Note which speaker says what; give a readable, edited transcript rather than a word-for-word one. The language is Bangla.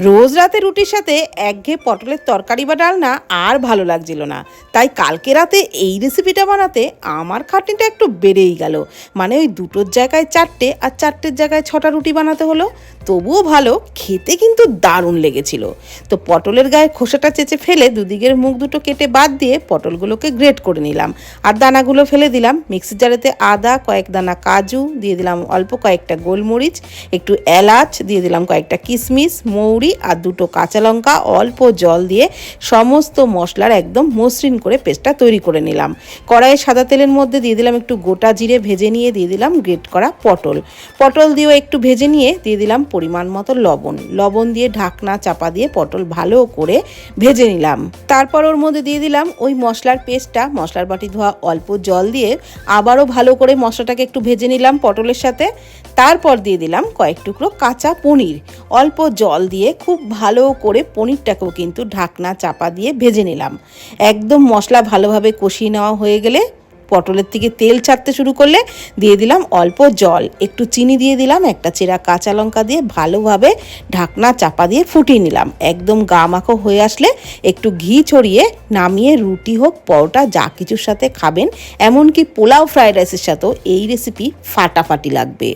Speaker 1: রোজ রাতে রুটির সাথে একঘেয়ে পটলের তরকারি বা ডালনা আর ভালো লাগছিল না। তাই কালকে রাতে এই রেসিপিটা বানাতে আমার খাটনিটা একটু বেড়েই গেল। মানে ওই দুটোর জায়গায় চারটে আর চারটের জায়গায় 6টা রুটি বানাতে হলো। তবুও ভালো, খেতে কিন্তু দারুণ লেগেছিল। তো পটলের গায়ে খোসাটা চেঁচে ফেলে দুদিকের মুখ দুটো কেটে বাদ দিয়ে পটলগুলোকে গ্রেট করে নিলাম। আর দানাগুলো ফেলে দিলাম মিক্সির জারেতে। আদা, কয়েক দানা কাজু দিয়ে দিলাম, অল্প কয়েকটা গোলমরিচ, একটু এলাচ দিয়ে দিলাম, কয়েকটা কিশমিশ, মৌরি আর দুটো কাঁচা লঙ্কা। অল্প জল দিয়ে সমস্ত মশলার একদম মসৃণ করে পেস্টটা তৈরি করে নিলাম। কড়াইয়ে সাদা তেলের মধ্যে দিয়ে দিলাম একটু গোটা জিরে, ভেজে নিয়ে দিয়ে দিলাম গ্রেট করা পটল দিয়েও একটু ভেজে নিয়ে দিয়ে দিলাম পরিমাণ মতো লবণ দিয়ে ঢাকনা চাপা দিয়ে পটল ভালো করে ভেজে নিলাম। তারপর ওর মধ্যে দিয়ে দিলাম ওই মশলার পেস্টটা, মশলার বাটি ধোয়া অল্প জল দিয়ে আবারও ভালো করে মশলাটাকে একটু ভেজে নিলাম পটলের সাথে। তারপর দিয়ে দিলাম কয়েক টুকরো কাঁচা পনির, অল্প জল দিয়ে খুব ভালো করে পনিরটাকেও কিন্তু ঢাকনা চাপা দিয়ে ভেজে নিলাম। একদম মশলা ভালোভাবে কষিয়ে নেওয়া হয়ে গেলে, পটলের থেকে তেল ছাড়তে শুরু করলে দিয়ে দিলাম অল্প জল, একটু চিনি দিয়ে দিলাম, একটা চেরা কাঁচা লঙ্কা দিয়ে ভালোভাবে ঢাকনা চাপা দিয়ে ফুটিয়ে নিলাম। একদম গা মাখো হয়ে আসলে একটু ঘি ছড়িয়ে নামিয়ে রুটি হোক পরোটা যা কিছুর সাথে খাবেন, এমনকি পোলাও ফ্রাইড রাইসের সাথেও এই রেসিপি ফাটাফাটি লাগবে।